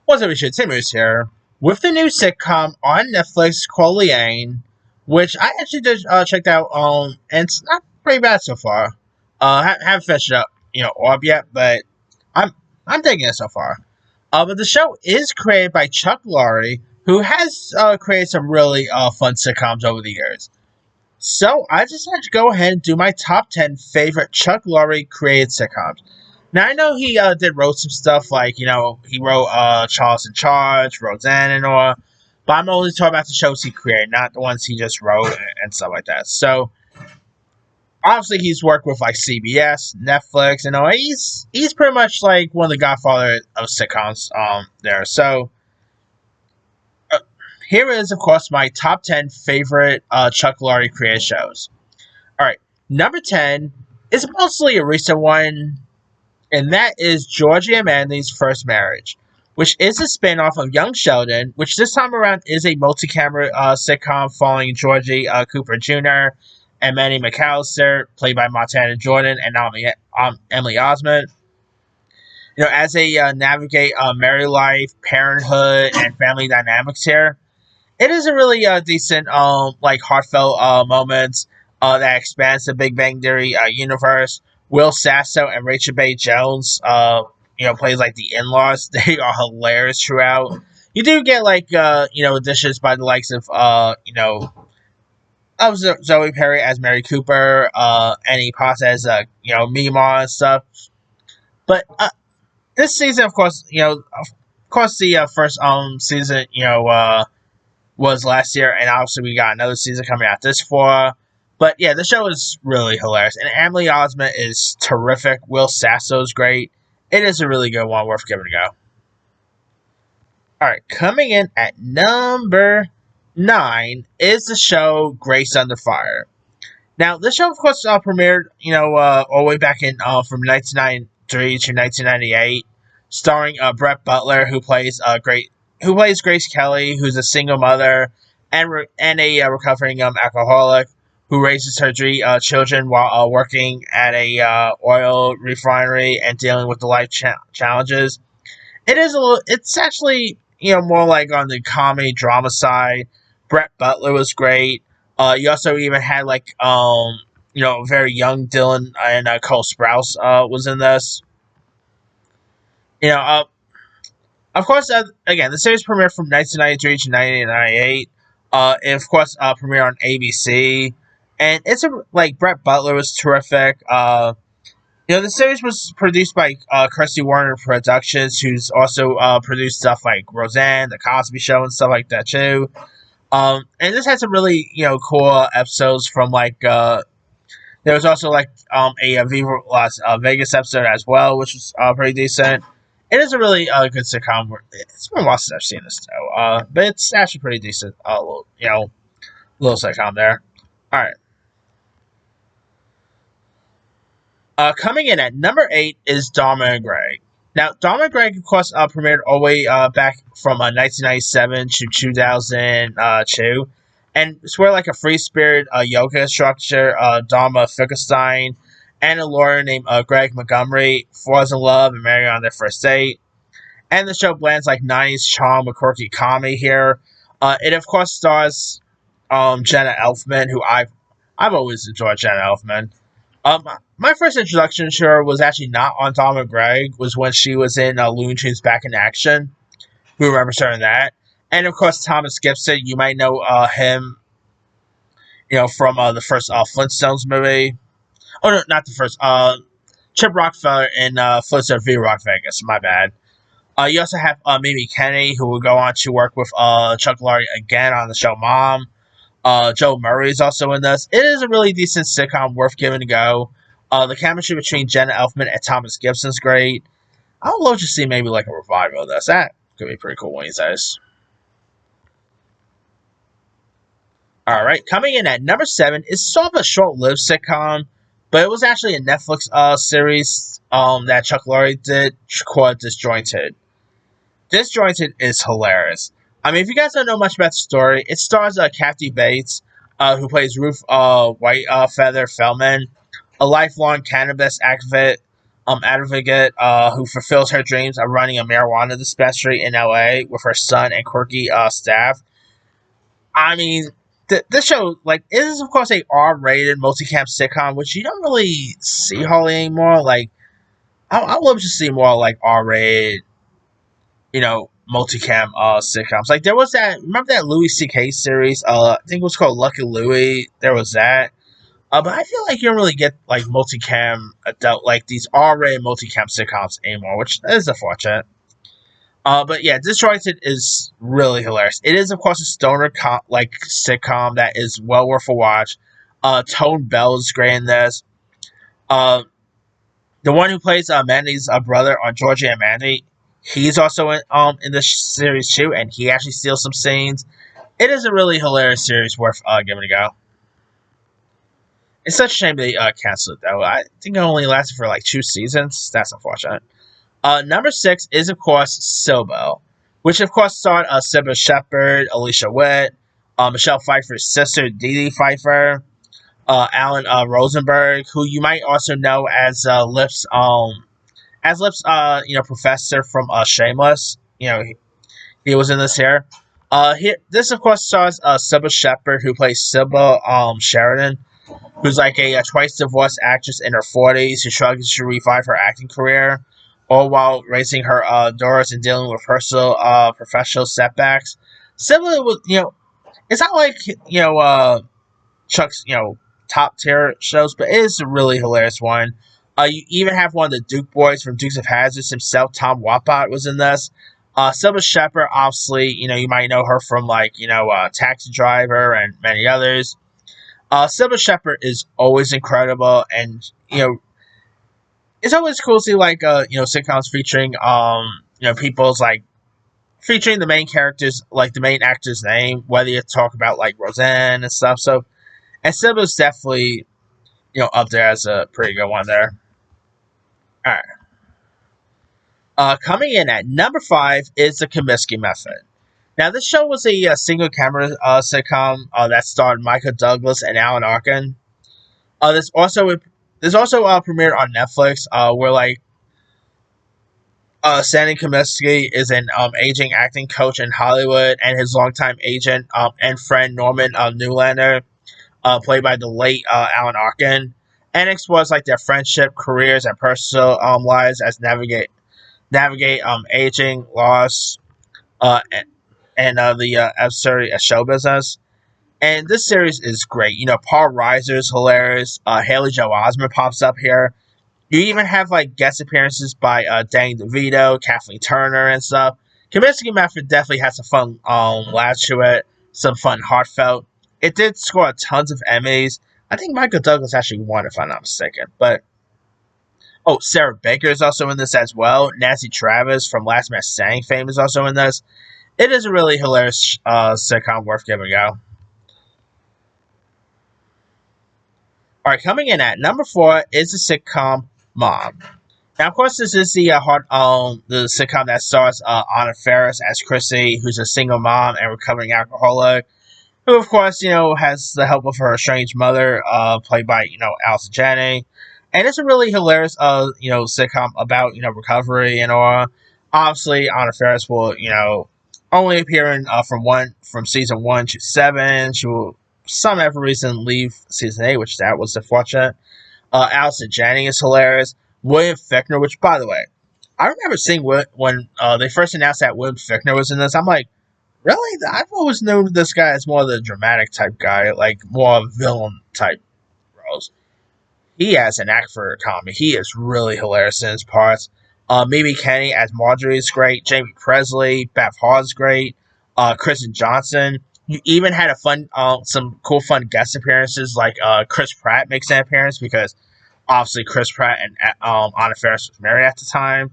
What's up, Richard? Timmers here with the new sitcom on Netflix called Liane, which I actually just checked out. And it's not pretty bad so far. Haven't finished it up, all up yet, but I'm I'm digging it so far. But the show is created by Chuck Lorre, who has created some really fun sitcoms over the years. So I just had to go ahead and do my top 10 favorite Chuck Lorre created sitcoms. Now I know he wrote some stuff like he wrote Charles in Charge, Roseanne, and all, but I'm only talking about the shows he created, not the ones he just wrote and stuff like that. So obviously he's worked with like CBS, Netflix, and all. He's pretty much like one of the godfather of sitcoms there. So uh, here is of course my top 10 favorite Chuck Lorre created shows. All right, number 10 is mostly a recent one, and that is Georgie and Mandy's First Marriage, which is a spin-off of Young Sheldon, which this time around is a multi-camera sitcom following Georgie Cooper Jr. and Mandy McAllister, played by Montana Jordan and Emily Osment. As they navigate married life, parenthood, and family dynamics here, it is a really decent, heartfelt moments that expands the Big Bang Theory universe. Will Sasso and Rachel Bay Jones, plays like the in-laws. They are hilarious throughout. You do get additions by the likes of Zoe Perry as Mary Cooper, Annie Potts as Mima and stuff. But this season, of course, the first season, was last year, and obviously we got another season coming out this fall. But yeah, the show is really hilarious, and Emily Osment is terrific. Will Sasso is great. It is a really good one, worth giving a go. All right, coming in at number 9 is the show Grace Under Fire. Now, this show, of course, premiered, all the way back in from 1993 to 1998, starring Brett Butler, who plays Grace Kelly, who's a single mother and a recovering alcoholic who raises her 3 children while working at a oil refinery and dealing with the life challenges. It's actually more like on the comedy drama side. Brett Butler was great. You also even had very young Dylan and Cole Sprouse was in this. Of course, again, the series premiered from 1993 to 1998. It, of course, premiered on ABC. And Brett Butler was terrific. The series was produced by Kirsty Warner Productions, who's also produced stuff like Roseanne, The Cosby Show, and stuff like that, too. And this had some really, cool episodes from, there was also, a Viva Las Vegas episode as well, which was pretty decent. It is a really good sitcom. It's been a while since I've seen this, though. But it's actually pretty decent. Little sitcom there. All right. Coming in at number 8 is Dharma Greg. Now, Dharma Greg, of course, premiered all the way back from 1997 to 2002. And it's where, a free-spirit yoga instructor, Dharma Finkelstein, and a lawyer named Greg Montgomery falls in love and marry on their first date. And the show blends, 90s charm with quirky comedy here. It, of course, stars Jenna Elfman, who I've always enjoyed Jenna Elfman. My first introduction to her was actually not on Dharma Greg, was when she was in Looney Tunes Back in Action. Who remembers her in that? And of course, Thomas Gibson, you might know him, from the first Flintstones movie. Oh no, not the first. Chip Rockefeller in Flintstones v. Rock Vegas. My bad. You also have Mimi Kennedy, who will go on to work with Chuck Lorre again on the show Mom. Joe Murray is also in this. It is a really decent sitcom, worth giving a go. The chemistry between Jenna Elfman and Thomas Gibson is great. I would love to see maybe a revival of this. That could be pretty cool one of these days. Alright, coming in at number 7 is sort of a short-lived sitcom, but it was actually a Netflix series that Chuck Lorre did called Disjointed. Disjointed is hilarious. I mean, if you guys don't know much about the story, it stars Kathy Bates, who plays Ruth Whitefeather Feldman, a lifelong cannabis activist advocate who fulfills her dreams of running a marijuana dispensary in LA with her son and quirky staff. I mean, this show, like, it is, of course, a R-rated multicam sitcom, which you don't really see hardly anymore. Like, I love to see more, like, R-rated, multicam sitcoms. Like, there was that, remember that Louis C.K. series? I think it was called Lucky Louie. There was that. But I feel like you don't really get, like, multicam adult, like, these R-rated multicam sitcoms anymore, which is unfortunate. But yeah, Disjointed is really hilarious. It is, of course, a stoner sitcom that is well worth a watch. Tone Bell is great in this. Uh, the one who plays Mandy's brother on Georgie and Mandy, he's also in this series too, and he actually steals some scenes. It is a really hilarious series worth giving a go. It's such a shame they canceled it though. I think it only lasted for like 2 seasons. That's unfortunate. Number 6 is, of course, Silbo, which, of course, starred Sybil Shepherd, Alicia Witt, Michelle Pfeiffer's sister, Dee Dee Pfeiffer, Alan Rosenberg, who you might also know as Lip's, professor from Shameless. He was in this here. This, of course, stars Sybil Shepherd, who plays Sybil Sheridan, who's like a twice divorced actress in her 40s who struggles to revive her acting career, all while raising her daughters and dealing with personal, professional setbacks. Similar with, it's not like, Chuck's, top tier shows, but it is a really hilarious one. You even have one of the Duke boys from Dukes of Hazzard himself, Tom Wapott, was in this. Sybil Shepherd, obviously, you might know her from, like, Taxi Driver and many others. Sybil Shepherd is always incredible, and, it's always cool to see, like, sitcoms featuring, people's, like, featuring the main characters, like, the main actor's name, whether you talk about, like, Roseanne and stuff. So, and Sybil's definitely, up there as a pretty good one there. Alright. Coming in at number 5 is the Kamisky Method. Now, this show was a single-camera sitcom that starred Michael Douglas and Alan Arkin. This also premiered on Netflix, where, like, Sandy Kamisky is an aging acting coach in Hollywood, and his longtime agent and friend Norman Newlander, played by the late Alan Arkin, and explores, like, their friendship, careers, and personal lives as navigate aging, loss, and the absurdity of show business. And this series is great. Paul Reiser is hilarious. Haley Joel Osment pops up here. You even have, like, guest appearances by Danny DeVito, Kathleen Turner, and stuff. Kamisky Method definitely has some fun laughs to it, some fun heartfelt. It did score tons of Emmys. I think Michael Douglas actually won, if I'm not mistaken. But Sarah Baker is also in this as well. Nancy Travis from Last Man Standing fame is also in this. It is a really hilarious sitcom worth giving a go. Alright, coming in at number 4 is the sitcom Mom. Now, of course, this is the sitcom that stars Anna Faris as Chrissy, who's a single mom and recovering alcoholic, who, of course, has the help of her estranged mother, played by, Allison Janney. And it's a really hilarious, sitcom about, recovery and all. Obviously, Anna Faris will, only appear in from season 1 to 7. She will, some ever reason, leave season 8, which that was unfortunate. Allison Janney is hilarious. William Fichtner, which, by the way, I remember seeing when they first announced that William Fichtner was in this. I'm like, really? I've always known this guy as more the dramatic type guy, like more villain type roles. He has an act for comedy. He is really hilarious in his parts. Mimi Kenny as Marjorie is great. Jamie Presley, Beth Hart is great. Kristen Johnson. You even had some cool, fun guest appearances, like Chris Pratt makes an appearance because obviously Chris Pratt and Anna Faris was married at the time.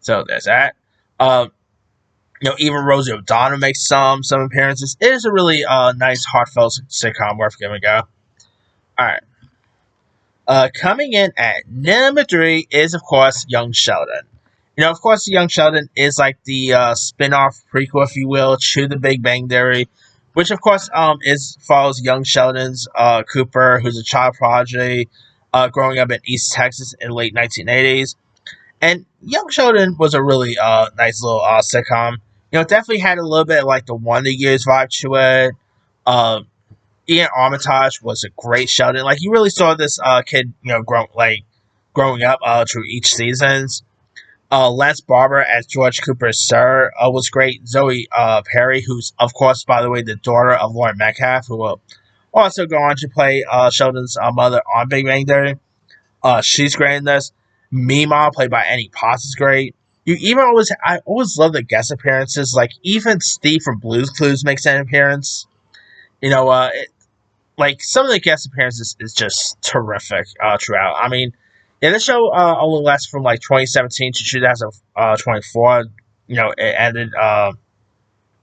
So there's that. Even Rosie O'Donnell makes some appearances. It is a really nice, heartfelt sitcom worth giving a go. Alright. Coming in at number 3 is, of course, Young Sheldon. Of course, Young Sheldon is like the spin-off prequel, if you will, to The Big Bang Theory, which, of course, follows young Sheldon's Cooper, who's a child prodigy, growing up in East Texas in the late 1980s. And Young Sheldon was a really nice little sitcom. It definitely had a little bit of, like, the Wonder Years vibe to it. Uh, Ian Armitage was a great Sheldon. Like, you really saw this kid, growing up through each seasons. Lance Barber as George Cooper's Sir was great. Zoe Perry, who's, of course, by the way, the daughter of Lauren Metcalf, who will also go on to play Sheldon's mother on Big Bang Theory. She's great in this. Mima, played by Annie Potts, is great. I always love the guest appearances. Like, even Steve from Blue's Clues makes an appearance. You know, like, some of the guest appearances is just terrific throughout. I mean, yeah, this show only lasted from like 2017 to 2024. It ended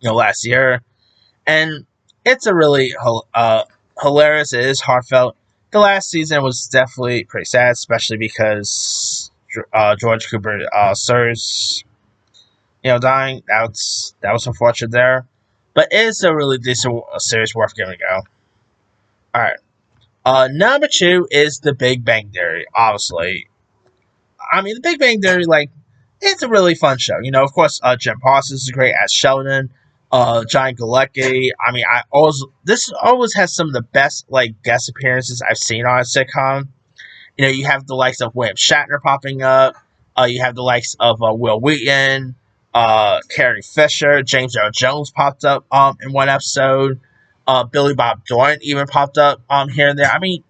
last year, and it's a really hilarious. It is heartfelt. The last season was definitely pretty sad, especially because George Cooper Sir's dying. That was unfortunate there, but it's a really decent series worth giving a go. All right. Number two is The Big Bang Theory. Obviously, I mean, The Big Bang Theory, like, it's a really fun show. Of course, Jim Parsons is great as Sheldon. John Galecki. I mean, this always has some of the best, like, guest appearances I've seen on a sitcom. You have the likes of William Shatner popping up. You have the likes of Will Wheaton, Carrie Fisher, James Earl Jones popped up in one episode. Billy Bob Thornton even popped up here and there. I mean,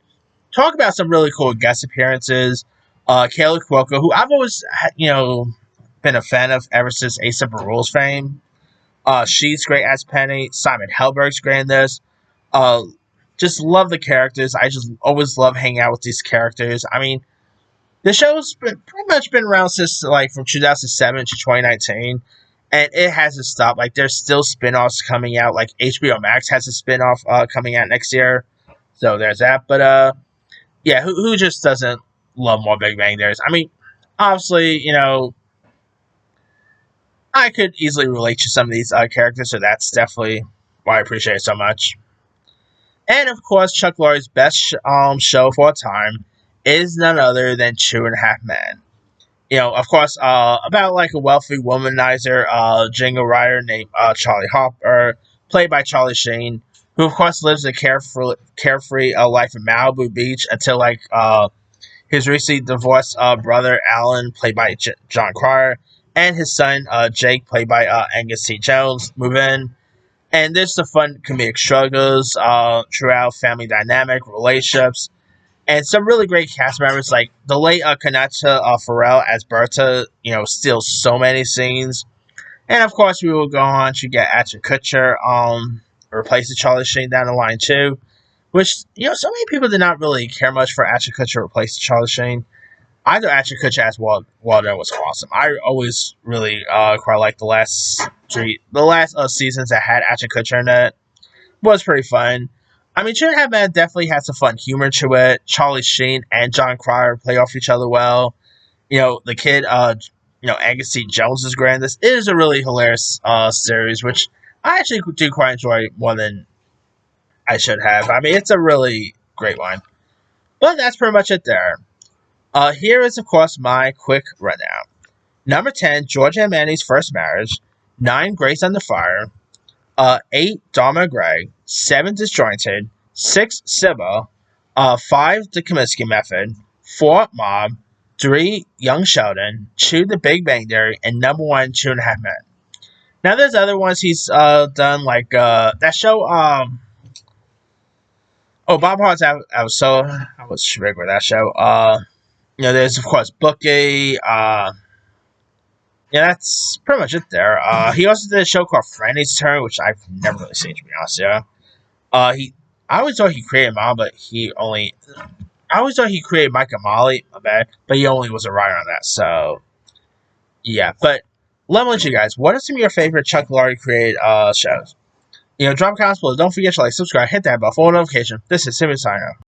talk about some really cool guest appearances. Kayla Cuoco, who I've always been a fan of ever since A Simple Rules fame. She's great as Penny. Simon Helberg's great in this. Just love the characters. I just always love hanging out with these characters. I mean, the show's pretty much been around since, like, from 2007 to 2019. And it hasn't stopped. Like, there's still spin-offs coming out. Like, HBO Max has a spin-off coming out next year. So there's that. But, yeah, who just doesn't love more Big Bang Theories? I mean, obviously, I could easily relate to some of these characters. So that's definitely why I appreciate it so much. And, of course, Chuck Lorre's best show of all time is none other than 2.5 Men. Of course, about, like, a wealthy womanizer, jingle writer named Charlie Hopper, played by Charlie Sheen, who, of course, lives a carefree life in Malibu Beach until, like, his recently divorced brother, Alan, played by John Cryer, and his son, Jake, played by Angus T. Jones, move in. And there's the fun comedic struggles throughout family dynamic, relationships, and some really great cast members, like the late Kanata Farrell as Berta, steals so many scenes. And of course, we will go on to get Ashton Kutcher replacing Charlie Sheen down the line too. Which, so many people did not really care much for Ashton Kutcher replacing Charlie Sheen. I thought Ashton Kutcher as Walden was awesome. I always really quite liked the last seasons that had Ashton Kutcher in it. Was pretty fun. I mean, 2.5 Men definitely has some fun humor to it. Charlie Sheen and John Cryer play off each other well. The kid, Angus T. Jones is great in this. It is a really hilarious series, which I actually do quite enjoy more than I should have. I mean, it's a really great one. But that's pretty much it there. Here is, of course, my quick rundown. Number 10, George and Manny's First Marriage. 9, Grace Under Fire. 8, Dharma Greg. 7, Disjointed. 6, Silbo. 5, The Kamisky Method. 4, Mob. 3, Young Sheldon. 2, The Big Bang Theory. And number 1, 2.5 Men. Now, there's other ones he's done, like that show. Bob Hart's I was big with that show. There's, of course, Bookie. Yeah, that's pretty much it there. He also did a show called Franny's Turn, which I've never really seen, to be honest. Yeah. I always thought he created Mom, but I always thought he created Mike and Molly. My bad, but he only was a writer on that. So, yeah. But let me know you guys. What are some of your favorite Chuck Lorre created shows? Drop comments below. Don't forget to like, subscribe, hit that bell for notification. This is Simon signing out.